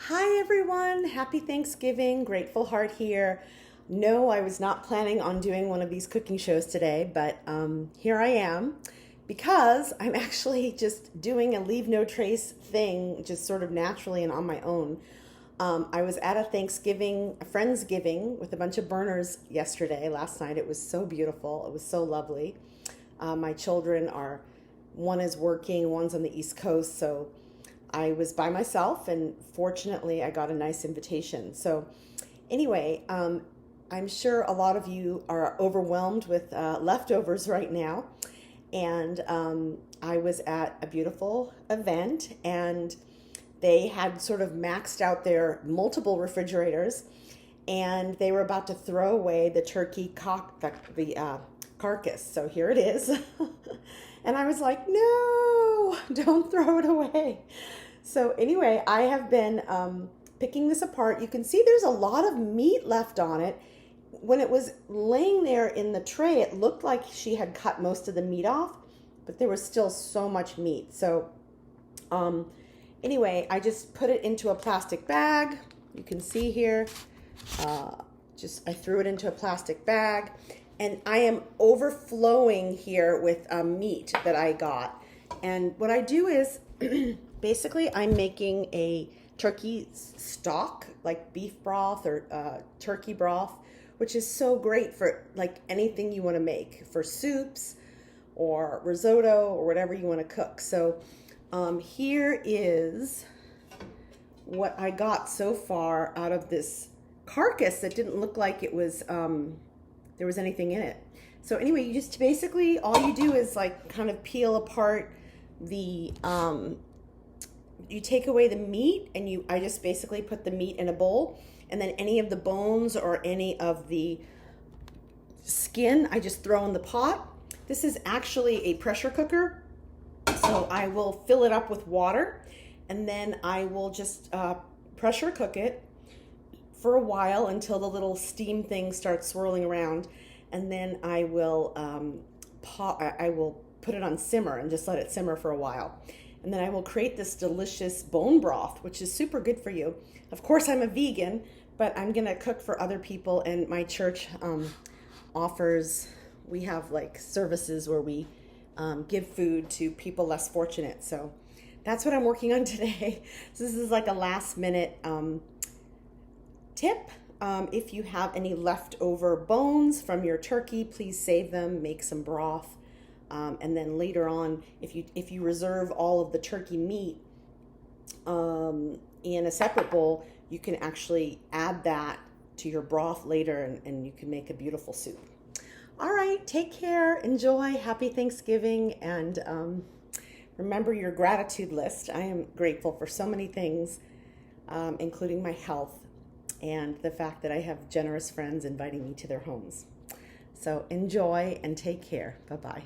Hi everyone, happy Thanksgiving, Grateful Heart here. No, I was not planning on doing one of these cooking shows today, but here I am because I'm actually just doing a leave no trace thing, just sort of naturally and on my own. I was at a Thanksgiving, a Friendsgiving with a bunch of burners yesterday, last night. It was so beautiful, it was so lovely. My children are, one is working, one's on the East Coast, so I was by myself, and fortunately, I got a nice invitation. So, anyway, I'm sure a lot of you are overwhelmed with leftovers right now. And I was at a beautiful event, and they had sort of maxed out their multiple refrigerators, and they were about to throw away the the carcass. So here it is. And I was like, no, don't throw it away. So anyway, I have been picking this apart. You can see there's a lot of meat left on it. When it was laying there in the tray, it looked like she had cut most of the meat off, but there was still so much meat. So anyway, I just put it into a plastic bag. You can see here, I threw it into a plastic bag, and I am overflowing here with meat that I got. And what I do is basically I'm making a turkey stock, like beef broth or turkey broth, which is so great for like anything you want to make, for soups or risotto or whatever you want to cook. So here is what I got so far out of this carcass that didn't look like it was there was anything in it. So anyway, you just basically, all you do is like kind of peel apart the you take away the meat, and I just basically put the meat in a bowl, and then any of the bones or any of the skin I just throw in the pot. This is actually a pressure cooker, so I will fill it up with water, and then I will just pressure cook it for a while until the little steam thing starts swirling around, and then I will put it on simmer and just let it simmer for a while. And then I will create this delicious bone broth, which is super good for you. Of course, I'm a vegan, but I'm gonna cook for other people, and my church we have like services where we give food to people less fortunate. So that's what I'm working on today. So this is like a last minute tip. If you have any leftover bones from your turkey, please save them, make some broth. And then later on, if you reserve all of the turkey meat in a separate bowl, you can actually add that to your broth later, and you can make a beautiful soup. All right, take care, enjoy, happy Thanksgiving, and remember your gratitude list. I am grateful for so many things, including my health and the fact that I have generous friends inviting me to their homes. So enjoy and take care. Bye-bye.